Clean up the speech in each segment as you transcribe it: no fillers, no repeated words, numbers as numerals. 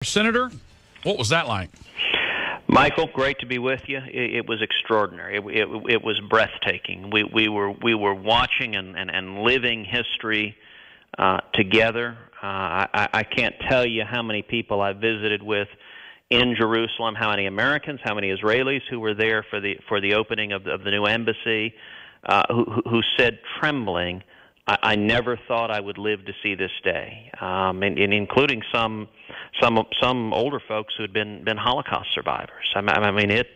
Senator, what was that like? Michael, great to be with you. It was extraordinary. It was breathtaking. We were watching and living history together. I can't tell you how many people I visited with in Jerusalem, how many Americans, how many Israelis who were there for the opening of the new embassy, who said trembling, I never thought I would live to see this day, and including some older folks who had been Holocaust survivors. I mean, it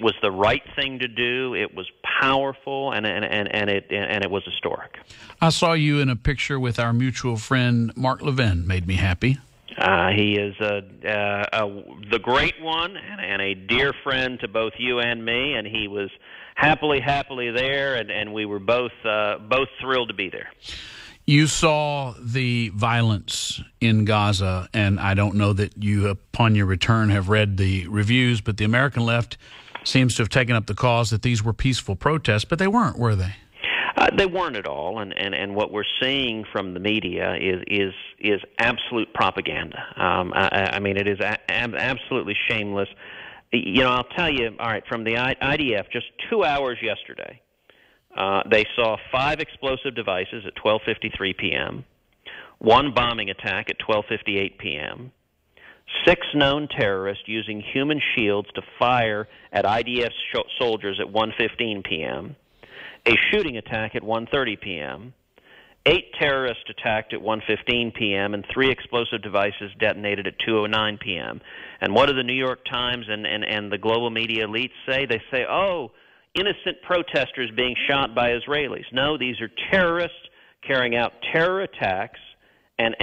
was the right thing to do. It was powerful, and it was historic. I saw you in a picture with our mutual friend Mark Levin. Made me happy. He is the great one and a dear friend to both you and me, and he was happily there, and we were both thrilled to be there. You saw the violence in Gaza, and I don't know that you, upon your return, have read the reviews, but the American left seems to have taken up the cause that these were peaceful protests, but they weren't, were they? They weren't at all, and what we're seeing from the media is absolute propaganda. I mean, it is absolutely shameless. You know, I'll tell you, all right, from the IDF, just 2 hours yesterday, they saw 5 explosive devices at 12:53 p.m., 1 bombing attack at 12:58 p.m., 6 known terrorists using human shields to fire at IDF soldiers at 1:15 p.m., a shooting attack at 1:30 p.m., 8 terrorists attacked at 1:15 p.m., and 3 explosive devices detonated at 2:09 p.m. And what do the New York Times and the global media elites say? They say, oh, innocent protesters being shot by Israelis. No, these are terrorists carrying out terror attacks, and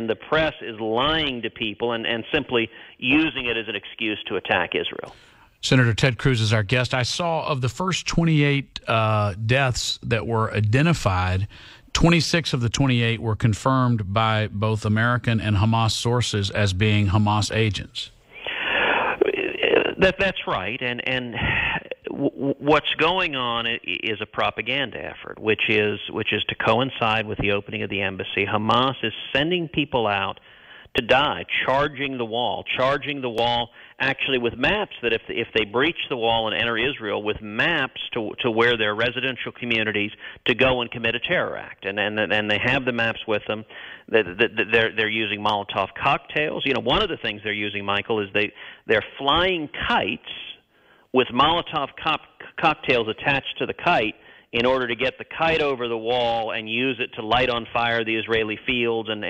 the press is lying to people and simply using it as an excuse to attack Israel. Senator Ted Cruz is our guest. I saw of the first 28 deaths that were identified, 26 of the 28 were confirmed by both American and Hamas sources as being Hamas agents. That's right, and what's going on is a propaganda effort, which is to coincide with the opening of the embassy. Hamas is sending people out to die, charging the wall actually with maps that if they breach the wall and enter Israel, with maps to where their residential communities to go and commit a terror act, and they have the maps with them. They're using Molotov cocktails. You know, one of the things they're using, Michael, is they're flying kites with Molotov cocktails attached to the kite in order to get the kite over the wall and use it to light on fire the Israeli fields and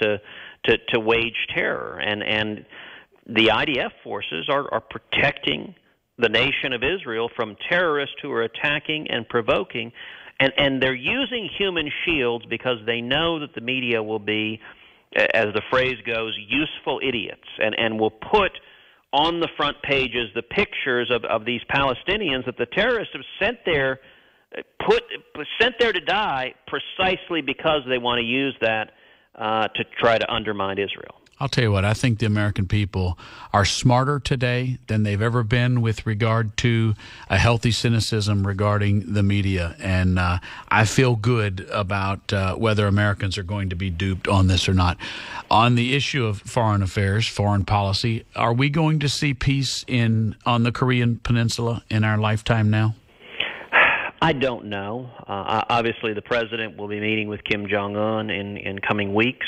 to wage terror. And the IDF forces are protecting the nation of Israel from terrorists who are attacking and provoking. And they're using human shields because they know that the media will be, as the phrase goes, useful idiots, and will put on the front pages the pictures of these Palestinians that the terrorists have sent there to die precisely because they want to use that to try to undermine Israel. I'll tell you what, I think the American people are smarter today than they've ever been with regard to a healthy cynicism regarding the media. And I feel good about whether Americans are going to be duped on this or not. On the issue of foreign affairs, foreign policy, are we going to see peace on the Korean Peninsula in our lifetime now? I don't know. Obviously, the president will be meeting with Kim Jong-un in coming weeks.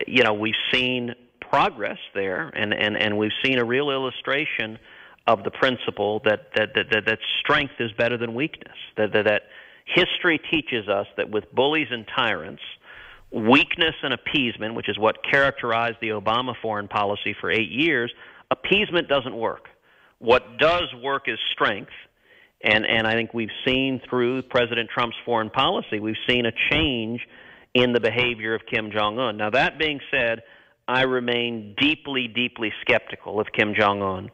You know, we've seen progress there, and we've seen a real illustration of the principle that strength is better than weakness. That history teaches us that with bullies and tyrants, weakness and appeasement, which is what characterized the Obama foreign policy for 8 years, appeasement doesn't work. What does work is strength. And I think we've seen through President Trump's foreign policy, we've seen a change in the behavior of Kim Jong-un. Now, that being said, I remain deeply, deeply skeptical of Kim Jong-un.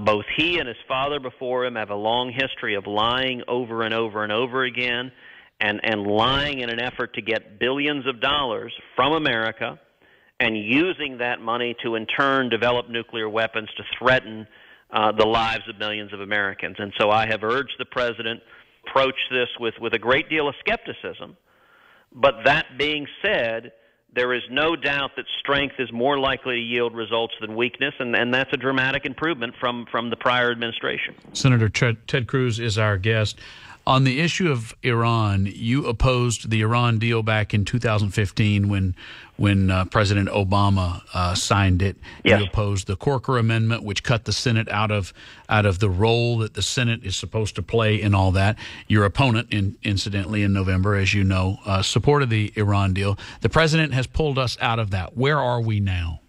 Both he and his father before him have a long history of lying over and over and over again, and lying in an effort to get billions of dollars from America and using that money to in turn develop nuclear weapons to threaten the lives of millions of Americans. And so I have urged the president to approach this with a great deal of skepticism. But that being said, there is no doubt that strength is more likely to yield results than weakness, and that's a dramatic improvement from the prior administration. Senator Ted Cruz is our guest. On the issue of Iran, you opposed the Iran deal back in 2015 when President Obama signed it. Yes. You opposed the Corker Amendment, which cut the Senate out of the role that the Senate is supposed to play in all that. Your opponent, incidentally, in November, as you know, supported the Iran deal. The president has pulled us out of that. Where are we now?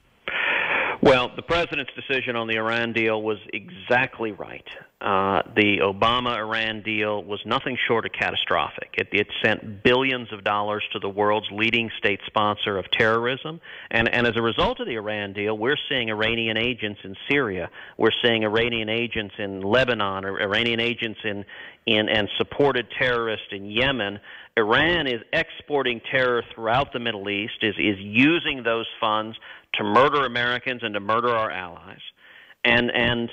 Well, the president's decision on the Iran deal was exactly right. The Obama-Iran deal was nothing short of catastrophic. It sent billions of dollars to the world's leading state sponsor of terrorism. And as a result of the Iran deal, we're seeing Iranian agents in Syria. We're seeing Iranian agents in Lebanon, or Iranian agents in and supported terrorists in Yemen. Iran is exporting terror throughout the Middle East, is using those funds to murder Americans and to murder our allies. And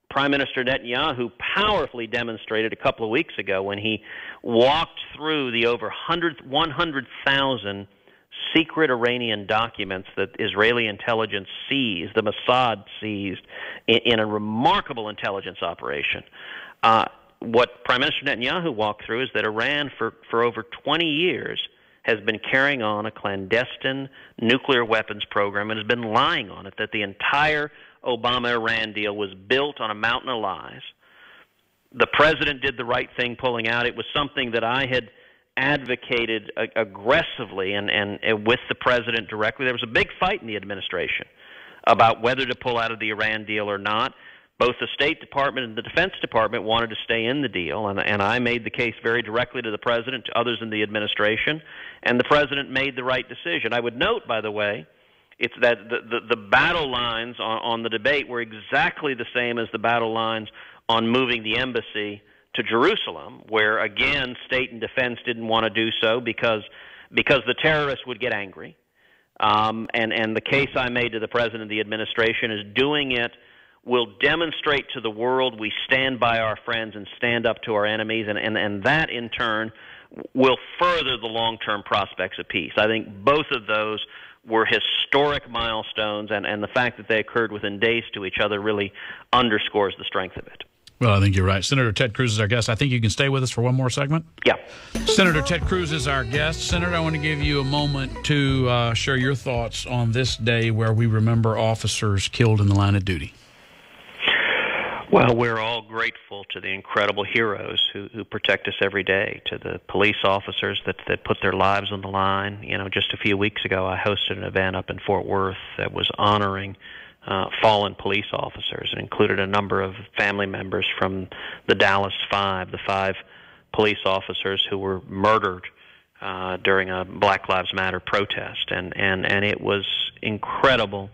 Prime Minister Netanyahu powerfully demonstrated a couple of weeks ago when he walked through the over 100,000 secret Iranian documents that Israeli intelligence seized, the Mossad seized, in a remarkable intelligence operation. What Prime Minister Netanyahu walked through is that Iran, for over 20 years, has been carrying on a clandestine nuclear weapons program and has been lying on it, that the entire Obama-Iran deal was built on a mountain of lies. The president did the right thing pulling out. It was something that I had advocated aggressively and with the president directly. There was a big fight in the administration about whether to pull out of the Iran deal or not. Both the State Department and the Defense Department wanted to stay in the deal, and I made the case very directly to the president, to others in the administration, and the president made the right decision. I would note, by the way, it's that the battle lines on the debate were exactly the same as the battle lines on moving the embassy to Jerusalem, where, again, State and Defense didn't want to do so because the terrorists would get angry. And the case I made to the president of the administration is doing it will demonstrate to the world we stand by our friends and stand up to our enemies, and that, in turn, will further the long-term prospects of peace. I think both of those were historic milestones, and the fact that they occurred within days to each other really underscores the strength of it. Well, I think you're right. Senator Ted Cruz is our guest. I think you can stay with us for one more segment. Yeah. Senator Ted Cruz is our guest. Senator, I want to give you a moment to share your thoughts on this day where we remember officers killed in the line of duty. Well, we're all grateful to the incredible heroes who protect us every day, to the police officers that put their lives on the line. You know, just a few weeks ago, I hosted an event up in Fort Worth that was honoring fallen police officers and included a number of family members from the Dallas Five, the 5 police officers who were murdered during a Black Lives Matter protest. And it was incredible.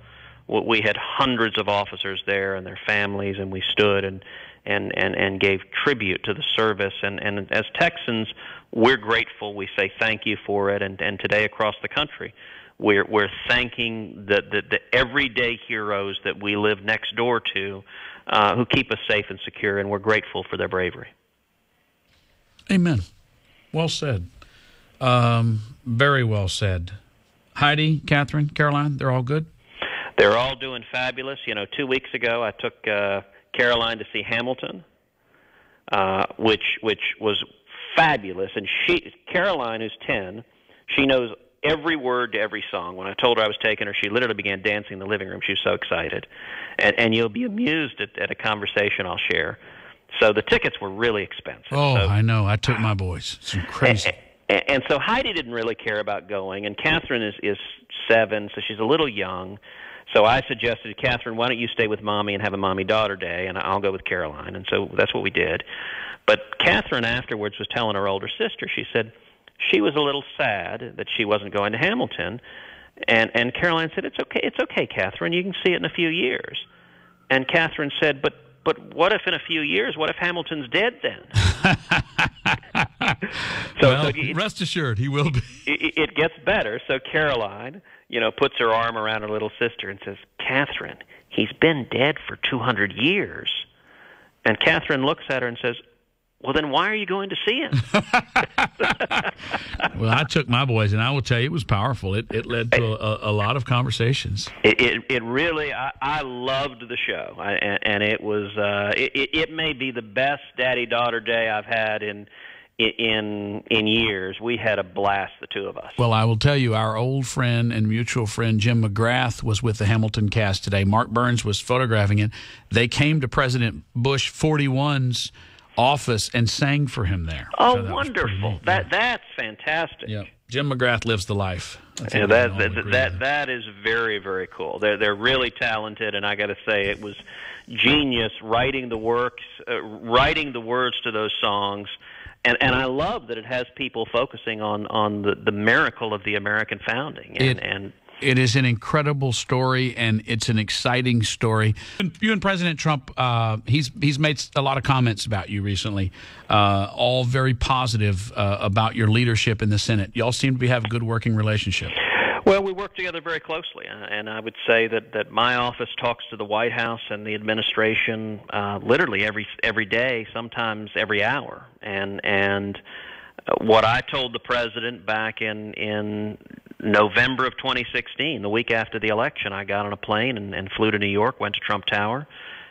We had hundreds of officers there and their families, and we stood and gave tribute to the service. And as Texans, we're grateful. We say thank you for it. And today across the country, we're thanking the everyday heroes that we live next door to, who keep us safe and secure, and we're grateful for their bravery. Amen. Well said. Very well said. Heidi, Catherine, Caroline, they're all good? They're all doing fabulous. You know, 2 weeks ago I took Caroline to see Hamilton, which was fabulous. And Caroline, who's 10, she knows every word to every song. When I told her I was taking her, she literally began dancing in the living room. She was so excited. And you'll be amused at a conversation I'll share. So the tickets were really expensive. Oh, so, I know. I took my boys. It's crazy. And so Heidi didn't really care about going, and Catherine is 7, so she's a little young. So I suggested, Catherine, why don't you stay with Mommy and have a Mommy-Daughter Day, and I'll go with Caroline. And so that's what we did. But Catherine afterwards was telling her older sister, she said she was a little sad that she wasn't going to Hamilton. And Caroline said, it's okay, Catherine, you can see it in a few years. And Catherine said, but what if in a few years, what if Hamilton's dead then? So rest assured, he will be. It gets better. So Caroline, puts her arm around her little sister and says, Catherine, he's been dead for 200 years. And Catherine looks at her and says, Well, then why are you going to see him? Well, I took my boys, and I will tell you, it was powerful. It led to a lot of conversations. It really, I loved the show, and it was, it may be the best daddy-daughter day I've had in years. We had a blast, the two of us. Well, I will tell you, our old friend and mutual friend Jim McGrath was with the Hamilton cast today. Mark Burns was photographing it. They came to President Bush 41's office and sang for him there. Oh, so wonderful! That's fantastic. Yeah, Jim McGrath lives the life. Yeah, that is very, very cool. They're really talented, and I got to say, it was genius writing the words to those songs. And I love that it has people focusing on the miracle of the American founding. It is an incredible story, and it's an exciting story. You and President Trump, he's made a lot of comments about you recently, all very positive about your leadership in the Senate. Y'all seem to have a good working relationship. Well, we work together very closely, and I would say that my office talks to the White House and the administration literally every day, sometimes every hour. And what I told the president back in November of 2016, the week after the election, I got on a plane and flew to New York, went to Trump Tower,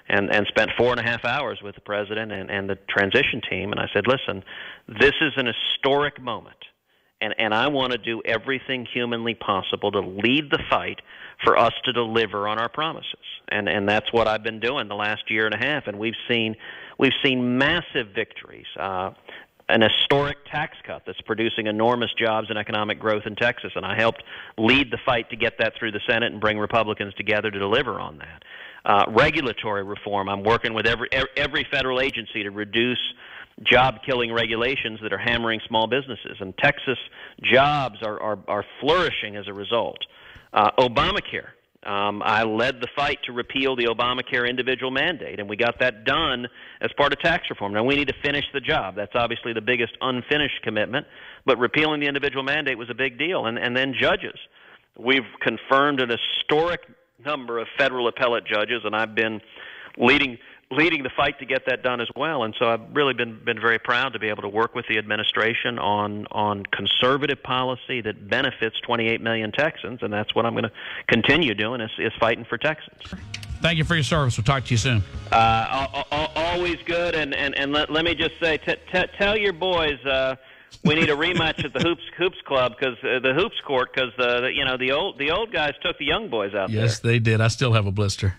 and spent 4.5 hours with the president and the transition team. And I said, listen, this is an historic moment. And I want to do everything humanly possible to lead the fight for us to deliver on our promises. And that's what I've been doing the last year and a half. And we've seen massive victories. An historic tax cut that's producing enormous jobs and economic growth in Texas. And I helped lead the fight to get that through the Senate and bring Republicans together to deliver on that. Regulatory reform. I'm working with every federal agency to reduce job-killing regulations that are hammering small businesses, and Texas jobs are flourishing as a result. Obamacare. I led the fight to repeal the Obamacare individual mandate, and we got that done as part of tax reform. Now, we need to finish the job. That's obviously the biggest unfinished commitment, but repealing the individual mandate was a big deal. And then judges. We've confirmed an historic number of federal appellate judges, and I've been leading the fight to get that done as well. And so I've really been very proud to be able to work with the administration on conservative policy that benefits 28 million Texans, and that's what I'm going to continue doing is fighting for Texans. Thank you for your service. We'll talk to you soon. Always good, and let me just say, tell your boys we need a rematch at the Hoops Club, because the Hoops Court, because the old guys took the young boys out there. Yes, they did. I still have a blister.